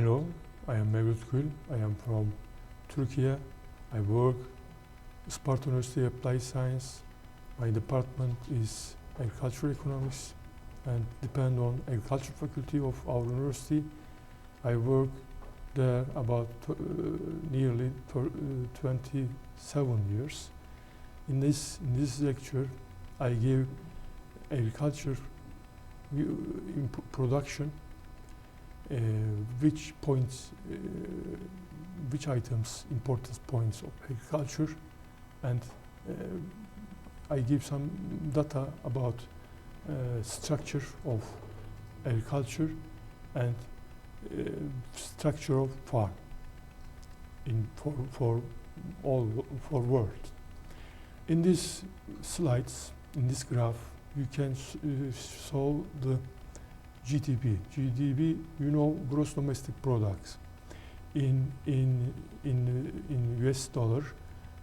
Hello, I am Mevlüt GÜL. I am from Turkey. I work Sparta University Applied Science. My department is Agricultural Economics and depend on Agriculture Faculty of our university. I work there about nearly 27 years. In this lecture, I give agriculture in production, which items, importance points of agriculture, and I give some data about structure of agriculture and structure of farm for world. In these slides, in this graph, you can show the GDP. GDP, you know, gross domestic products. In US dollar,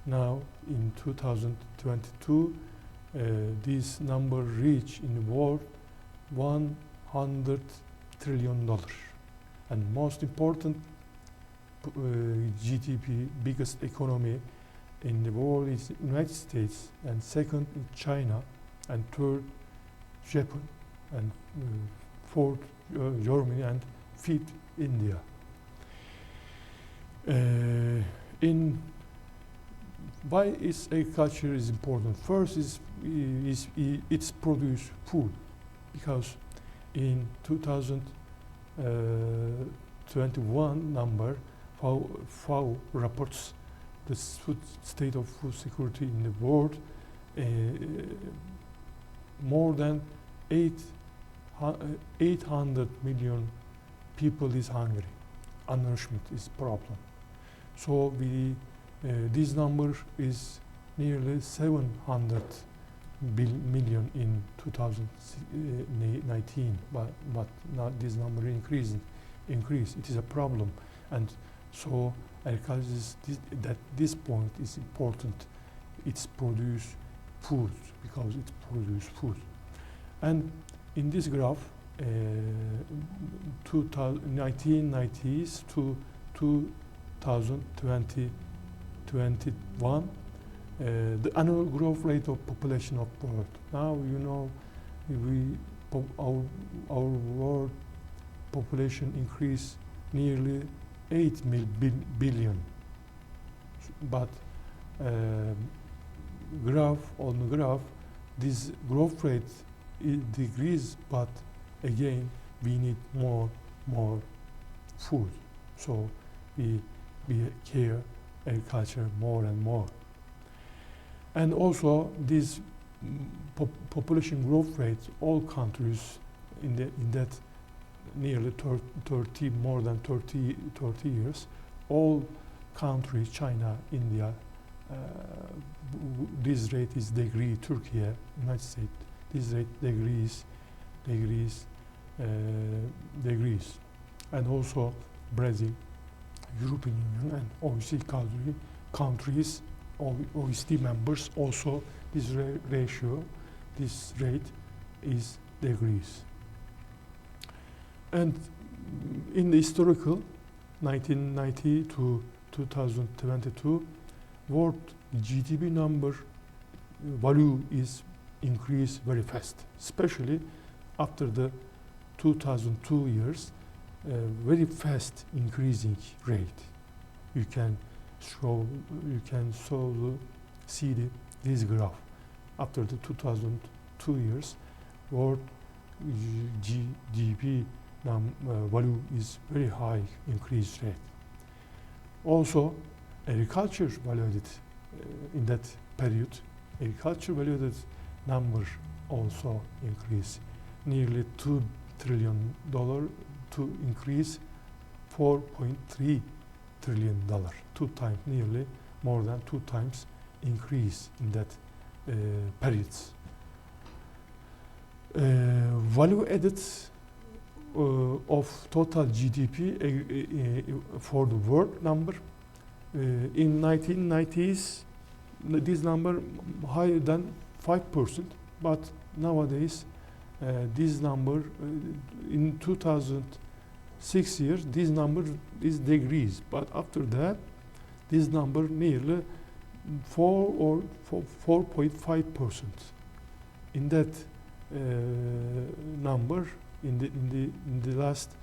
now in 2022, this number reach in the world $100 trillion. And most important GDP, biggest economy in the world is United States, and second China, and third Japan, and fourth Germany, and fifth India. Why is agriculture is important? First is it's produce food, because in 2021 number, FAO reports the state of food security in the world. More than 800 million people is hungry. Undernourishment is problem. So this number is nearly 700 million in 2019, but now this number increase. It is a problem, and so agriculture at this point is important. It's produce food, because it produce food. And in this graph, 1990s to 2021, the annual growth rate of population of world. Now you know our world population increased nearly 8 billion. But on the graph, this growth rate decreases, but again we need more food. So we care agriculture more and more. And also this population growth rate, all countries in that nearly 30 years, all countries, China, India, this rate is decrease. Turkey, United States, this rate decrease, and also Brazil, European Union, and OECD countries, OECD members, also this this rate is decrease. And in the historical 1990 to 2022, world GDP number value is increased very fast, especially after the 2002 years, very fast increasing rate. You can see this graph. After the 2002 years, world GDP value is very high increase rate. Also, agriculture valued in that period. Agriculture valued number also increase, nearly $2 trillion to increase $4.3 trillion. 2 times, nearly more than 2 times increase in that periods. Value added of total GDP for the world number in 1990s, this number higher than 5%, but nowadays this number in 6 years, this number is decreased. But after that, this number nearly 4.5%. In that number, in the last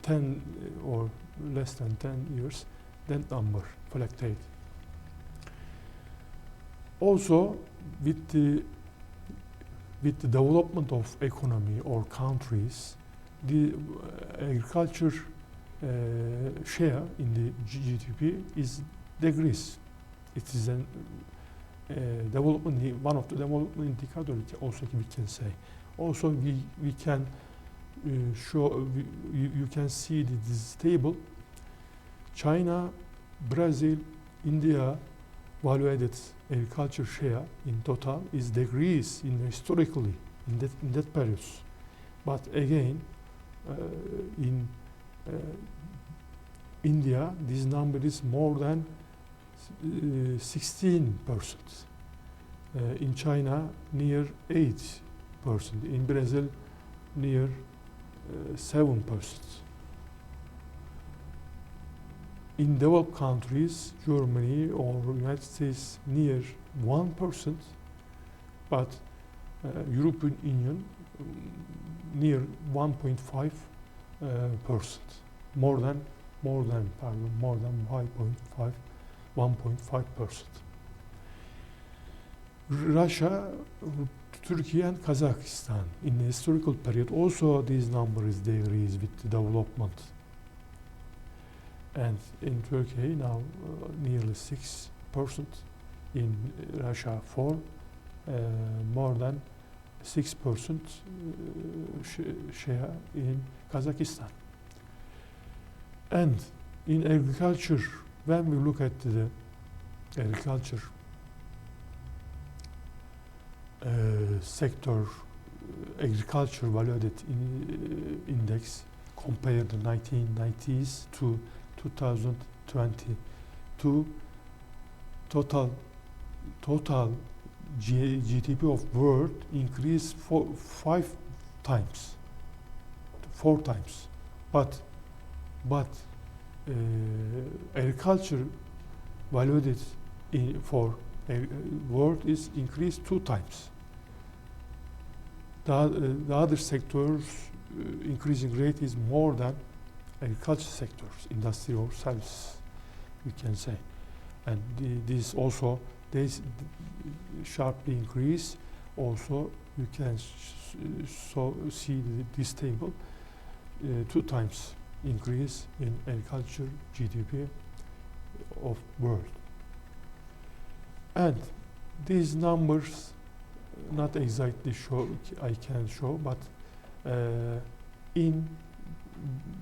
10 or less than 10 years, that number fluctuated. Also, with the development of economy or countries, the agriculture share in the GDP is decreased. It is an development, one of the development indicators also we can say. Also we can show, you can see this table. China, Brazil, India, value-added agriculture share in total is decreased historically in that period. But again, in India, this number is more than 16%. In China, near 8%. In Brazil, near 7%. In developed countries, Germany or United States, near 1%, but European Union near 1.5%, more than 1.5%. Russia, Turkey and Kazakhstan, in the historical period, also these numbers decrease with the development. And in Turkey now nearly 6%, in Russia 4%, more than 6% share in Kazakhstan. And in agriculture, when we look at the agriculture sector, agriculture value-added index, compare the 1990s to 2022, total GDP of world increased 4 times. But agriculture valued for world is increased 2 times. The other sectors increasing rate is more than agriculture sectors, industry or services, we can say. And this also, they sharply increase. Also, you can see this table, 2 times increase in agriculture GDP of world. And these numbers not exactly show, I can show, but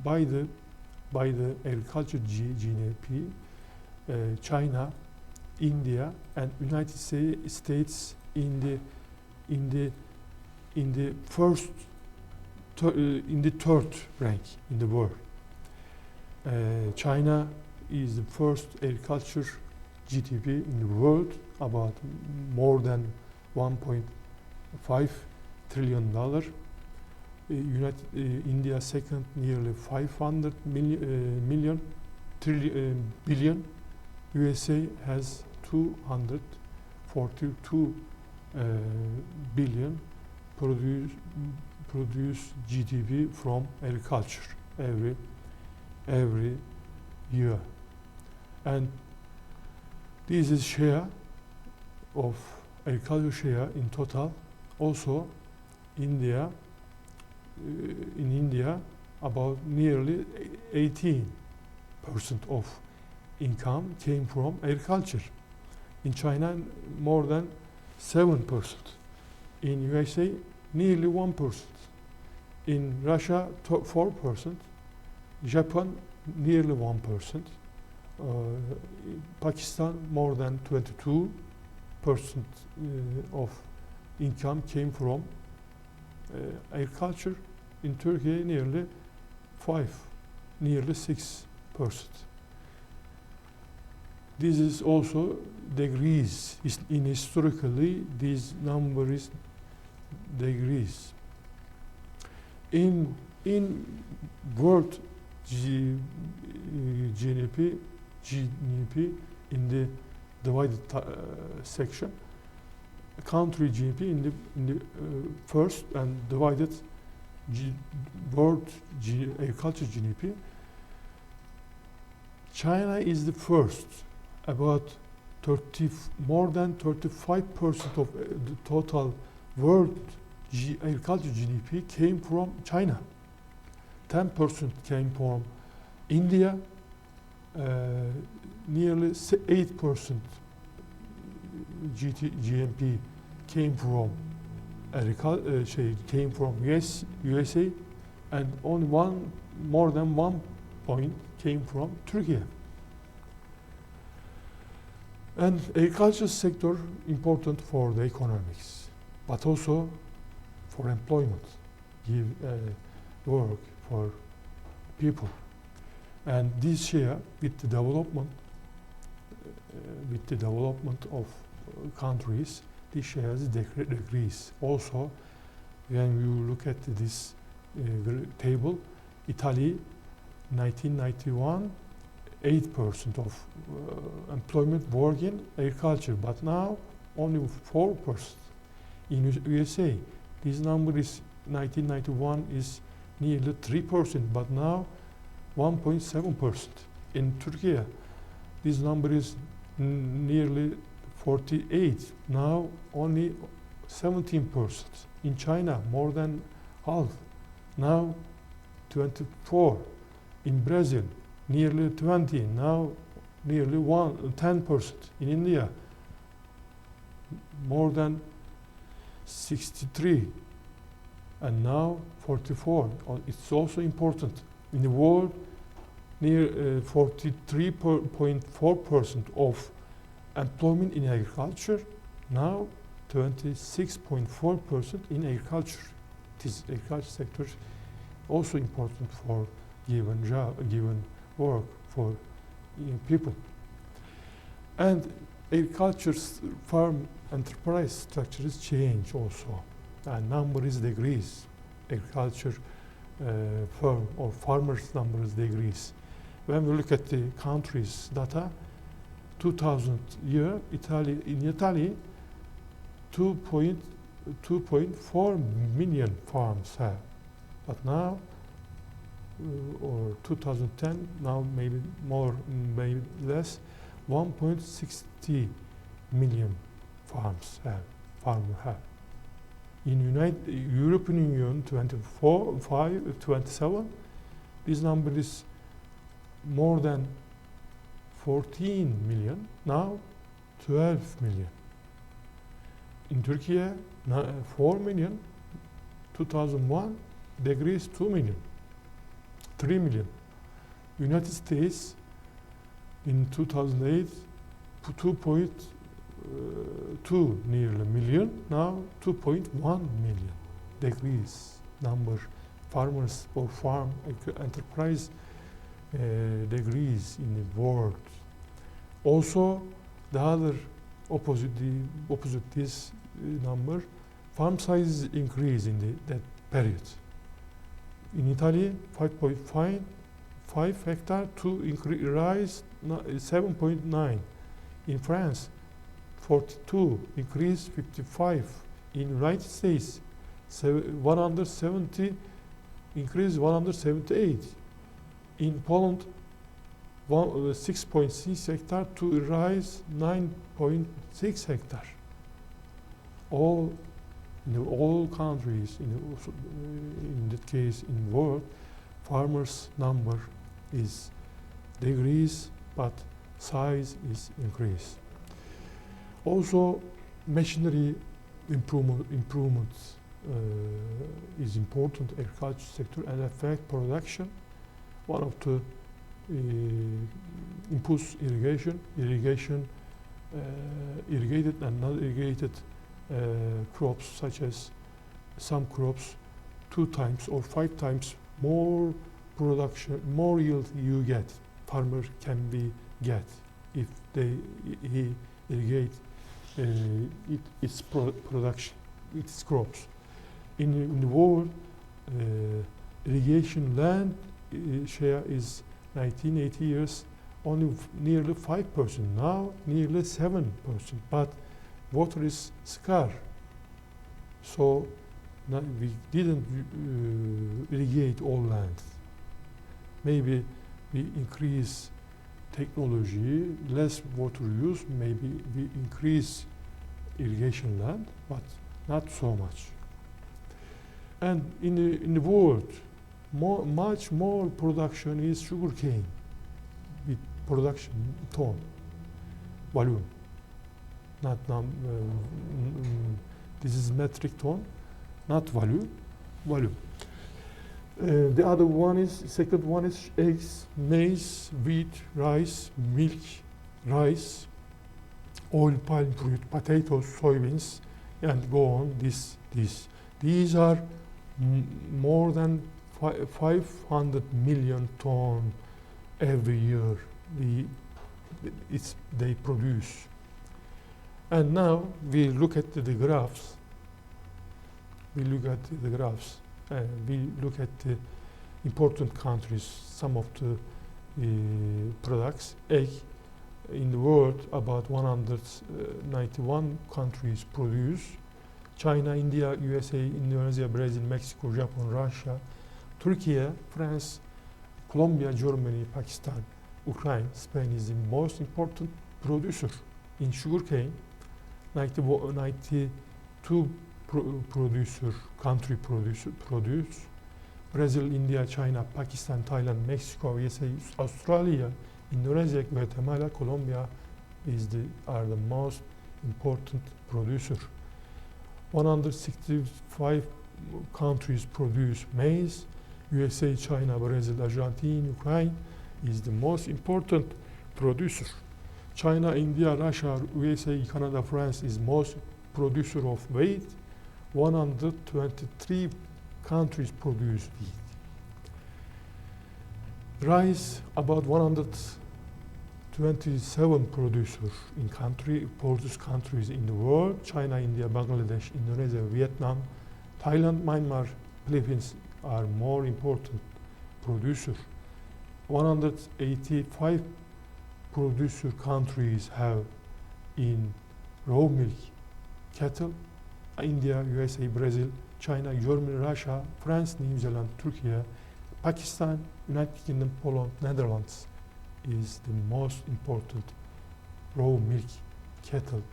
by the agriculture GDP, China, India, and United States in the third rank in the world. China is the first agriculture GDP in the world, about more than $1.5 trillion. India second, nearly 500 billion. USA has 242 billion produce GDP from agriculture every year. And this is share of agriculture share in total. Also, in India, about nearly 18% of income came from agriculture. In China, more than 7%. In USA, nearly 1%. In Russia, 4%. Japan, nearly 1%. Pakistan, more than 22% of income came from agriculture. In Turkey, nearly 6%. This is also degrees. In historically, this number is degrees. In In world GDP in the divided section, country GDP in the first and divided world agriculture GDP. China is the first. About more than 35% of the total world agriculture GDP came from China. 10% came from India. Nearly 8% GNP came from USA, and only more than 1 point came from Turkey. And agriculture sector important for the economics, but also for employment, give work for people. And this year, with the development of countries, this share has decreased. Also, when you look at this table, Italy, 1991, 8% of employment work in agriculture, but now only 4%. In USA, this number is 1991 is nearly 3%, but now 1.7%. In Turkey, this number is nearly 48, now only 17%. In China, more than half, now 24. In Brazil, nearly 20, now nearly 10%. In India, more than 63, and now 44. It's also important. In the world, near 43.4% of employment in agriculture, now 26.4% in agriculture. This agriculture sector is also important for given work for people. And agriculture's farm enterprise structures change also, and number is decrease. Agriculture firm or farmers numbers decrease. When we look at the country's data, 2000 year, in Italy, 2.4 million farms have, but now, or 2010, now maybe more, maybe less, 1.60 million farms have. In European Union, 27, this number is more than 14 million, now 12 million. In Turkey, 4 million, 2001, decreased 2 million, 3 million. United States, in 2008, 2.2 nearly million, now 2.1 million. Decrease number farmers or farm enterprise decrease in the world. Also, the other opposite this number, farm size increase in that period. In Italy, 5.5 hectare to rise 7.9. In France, 42 increase 55. In United States, 170 increase 178. In Poland, 6.6 hectare to rise 9.6 hectare. In all countries, in that case, in world, farmers' number is decrease, but size is increase. Also, machinery improvements is important agriculture sector and affect production. One of the impulse irrigation, irrigated and non-irrigated crops, such as some crops 2 times or 5 times more production, more yield you get. Farmer can get if he irrigate its production, its crops. In the world, irrigation land share is 1980 years only nearly 5%, now nearly 7%, but water is scarce. So we didn't irrigate all land. Maybe we increase technology, less water use, maybe we increase irrigation land, but not so much. And in the world, much more production is sugarcane with production ton, volume. Not this is metric ton, not volume. The other one is, second one is eggs, maize, wheat, rice, milk, rice, oil, palm fruit, potatoes, soybeans, and go on. These are more than 500 million ton every year. They produce. And now we look at the graphs. We look at the important countries, some of the products. Egg in the world, about 191 countries produce. China, India, USA, Indonesia, Brazil, Mexico, Japan, Russia, Turkey, France, Colombia, Germany, Pakistan, Ukraine, Spain is the most important producer in sugarcane. 92 country produce. Brazil, India, China, Pakistan, Thailand, Mexico, USA, Australia, Indonesia, Guatemala, Colombia are the most important producer. 165 countries produce maize. USA, China, Brazil, Argentina, Ukraine is the most important producer. China, India, Russia, USA, Canada, France is most producer of wheat. 123 countries produce wheat. Rice, about 127 producers in countries in the world. China, India, Bangladesh, Indonesia, Vietnam, Thailand, Myanmar, Philippines are more important producers. 185 producer countries have in raw milk cattle. India, USA, Brazil, China, Germany, Russia, France, New Zealand, Turkey, Pakistan, United Kingdom, Poland, Netherlands is the most important raw milk cattle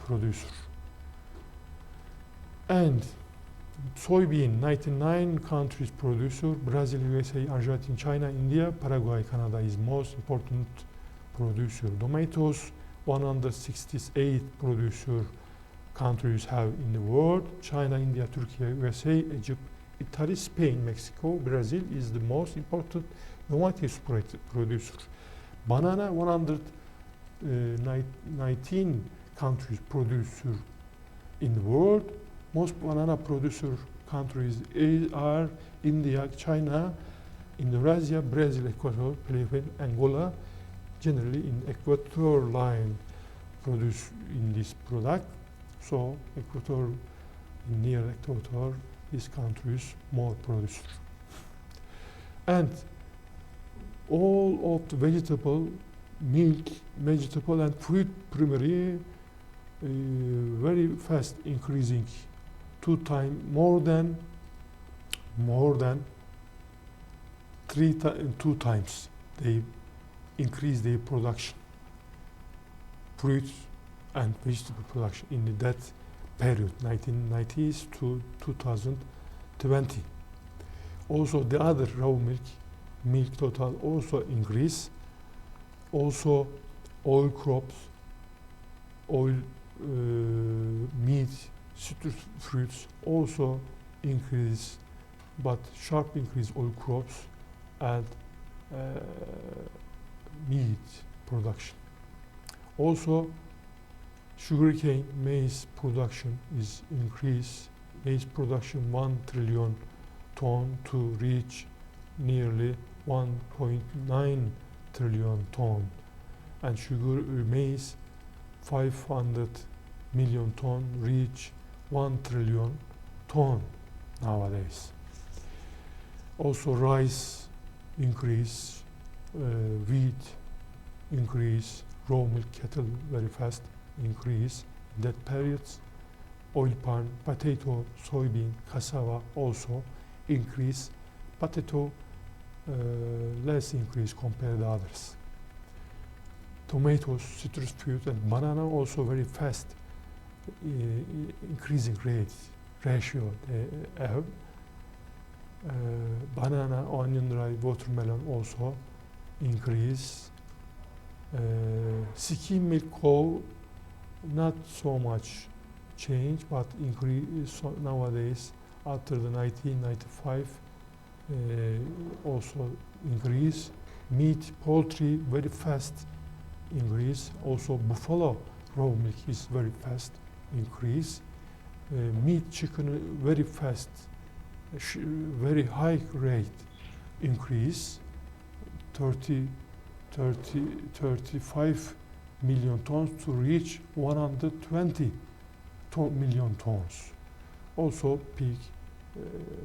producer. And soybean, 99 countries producer, Brazil, USA, Argentina, China, India, Paraguay, Canada is most important producer. Tomatoes, 168 producer countries have in the world. China, India, Turkey, USA, Egypt, Italy, Spain, Mexico, Brazil is the most important tomatoes producer. Banana, 119 countries producer in the world. Most banana producer countries are India, China, Indonesia, Brazil, Ecuador, Philippines, Angola. Generally in equator line produce in this product. So equator, near equator, these countries more producer. And all of the vegetable, milk, vegetable and fruit primary very fast increasing, two times they increase their production, fruits and vegetable production in that period, 1990s to 2020. Also the other raw milk total also increase. Also oil crops, meat, citrus fruits also increase, but sharp increase oil crops and meat production. Also sugarcane, maize production is increased. Maize production 1 trillion ton to reach nearly 1.9 trillion ton, and maize 500 million ton reach 1 trillion ton nowadays. Also rice increase, wheat increase, raw milk cattle very fast increase in that period. Oil palm, potato, soybean, cassava also increase. Potato less increase compared to others. Tomatoes, citrus fruit, and banana also very fast increasing ratio they have. Banana, onion, dry, watermelon also increase. Skim milk cow not so much change, but increase so nowadays after the 1995 also increase. Meat, poultry very fast increase. Also buffalo raw milk is very fast increase. Meat, chicken very fast, very high rate increase. 35 million tons to reach 120 million tons. Also pig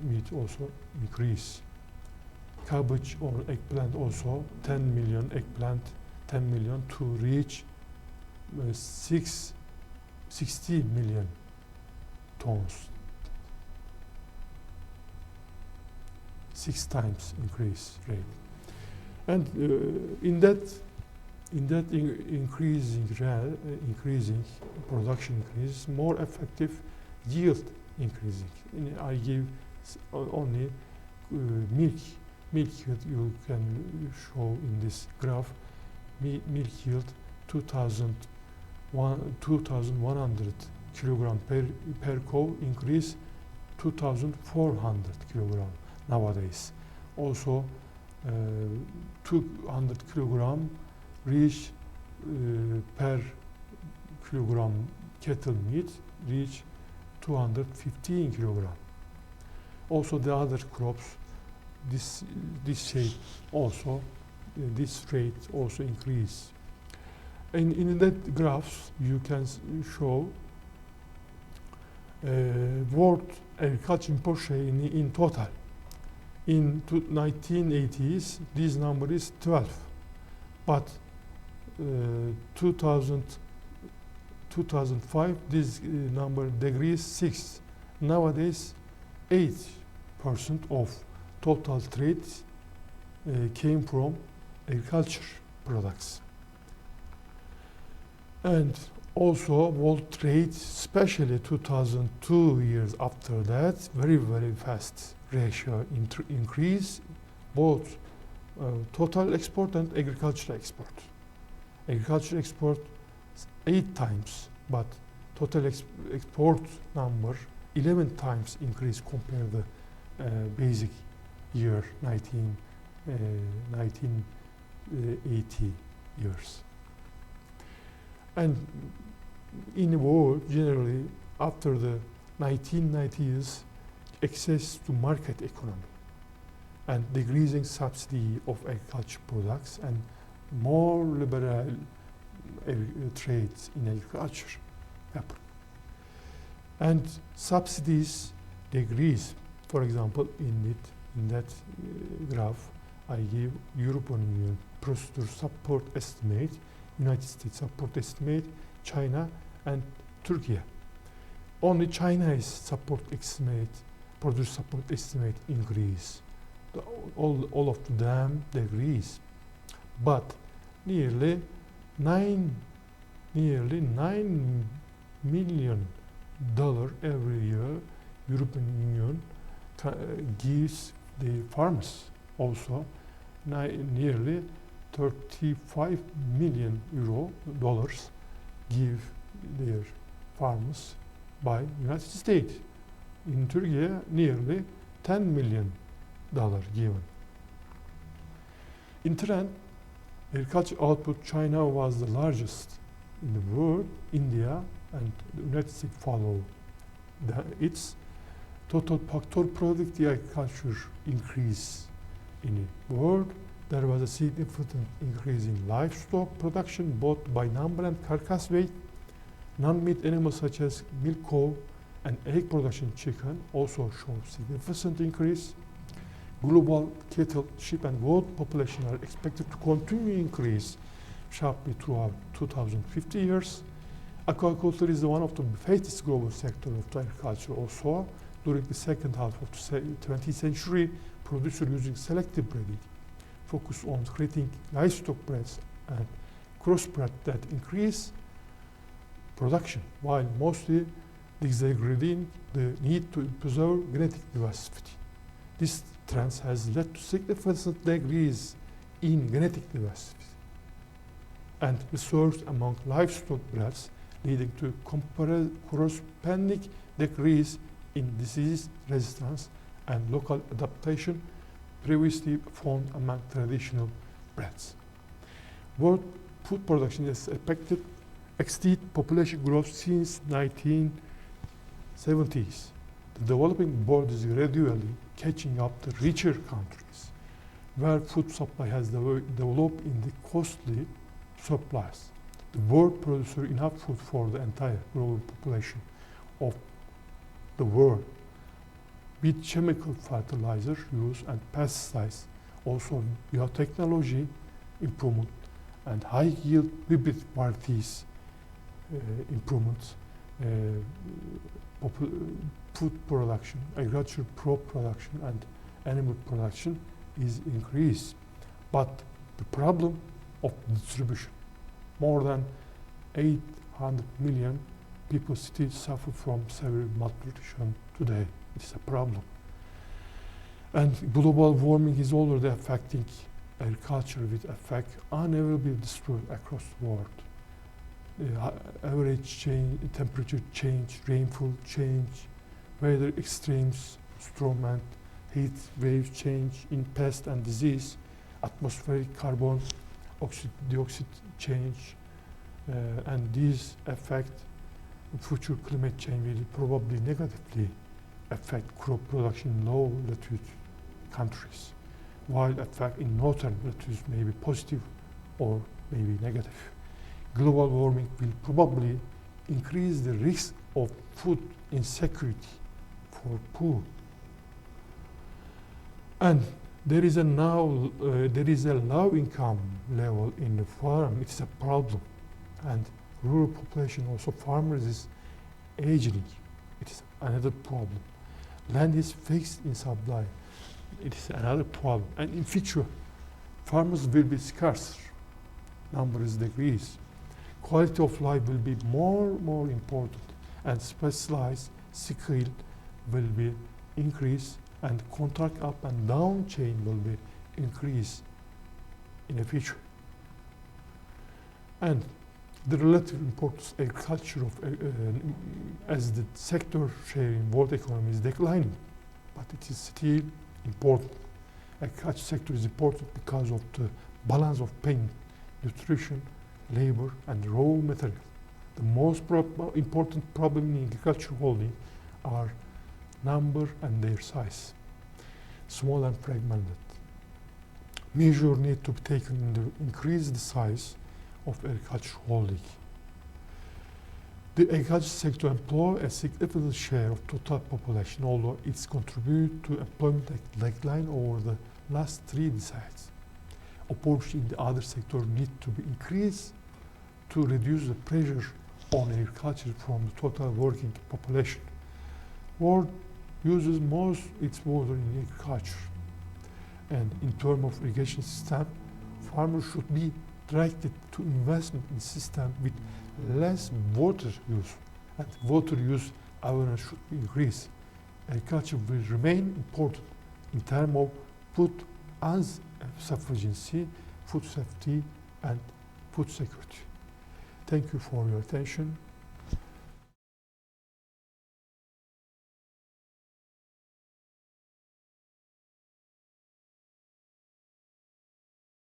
meat also increase. Cabbage or eggplant also 10 million eggplant, 10 million to reach 60 million tons. 6 times increase rate. And in that increasing production increase, more effective yield increasing. I give only milk yield. You can show in this graph milk yield 2,100 kilogram per cow increase 2,400 kilogram nowadays. Also 200 kilogram reach per kilogram cattle meat reach 215 kilogram. Also the other crops, this shape also, this rate also increase. And in that graphs you can show world agriculture import share in total. In 1980s, this number is 12, but 2005, this number decreased 6. Nowadays, 8% of total trade came from agriculture products. And also world trade, especially 2002 years after that, very, very fast ratio increase, both total export and agricultural export. Agricultural export 8 times, but total export number 11 times increase compared to the basic year 1980 years. And in the world, generally, after the 1990s, access to market economy and decreasing subsidy of agriculture products and more liberal trades in agriculture happen. And subsidies decrease. For example, in that graph, I give European Union procedure support estimate, United States support estimate, China and Turkey. Only China's support estimate, produce support estimate increase. All of them decrease. But nearly $9 million every year European Union gives the farmers. Also nearly 35 million dollars give their farmers by United States. In Turkey, nearly $10 million given. In trend, agriculture output, China was the largest in the world. India and the United States follow its total product agriculture increase in the world. There was a significant increase in livestock production, both by number and carcass weight. Non-meat animals such as milk cow and egg production chicken also show significant increase. global cattle, sheep, and goat population are expected to continue to increase sharply throughout 2050 years. Aquaculture is one of the fastest growing sector of the agriculture also. During the second half of the 20th century, producers using selective breeding focus on creating livestock breeds and crossbred that increase production, while mostly disregarding the need to preserve genetic diversity. This trend has led to significant decrease in genetic diversity and research among livestock breeds, leading to corresponding decrease in disease resistance and local adaptation previously found among traditional breeds. World food production has exceeded population growth since 1970s. The developing world is gradually catching up to richer countries, where food supply has developed in the costly surplus. The world produces enough food for the entire global population of the world. With chemical fertilizer use and pesticides, also biotechnology improvement and high yield hybrid varieties improvements, food production, agricultural crop production, and animal production is increased. But the problem of distribution, more than 800 million people still suffer from severe malnutrition today. It is a problem. And global warming is already affecting agriculture with effect unavoidably destroyed across the world. Average temperature change, rainfall change, weather extremes, storm and heat wave change in pest and disease, atmospheric carbon dioxide change, and these affect future climate change will probably negatively affect crop production in low latitude countries, while effect in northern latitudes may be positive or maybe negative. Global warming will probably increase the risk of food insecurity for poor. And there is a low income level in the farm. It's a problem. And rural population, also farmers, is aging. It is another problem. Land is fixed in supply. It is another problem. And in future, farmers will be scarce. Numbers decrease. Quality of life will be more important, and specialized skill will be increased, and contract up and down chain will be increased in the future. And the relative importance of agriculture as the sector share in world economy is declining, but it is still important. Agriculture sector is important because of the balance of paying, nutrition, labor, and raw material. The most important problem in agriculture holding are number and their size, small and fragmented. Measures need to be taken to increase the size of agriculture holding. The agriculture sector employs a significant share of total population, although it's contributed to employment decline over the last 3 decades. Opportunity in the other sector need to be increased to reduce the pressure on agriculture from the total working population. World uses most its water in agriculture, and in terms of irrigation system, farmers should be directed to investment in system with less water use, and water use awareness should be increased. Agriculture will remain important in terms of food sufficiency, food safety, and food security. Thank you for your attention.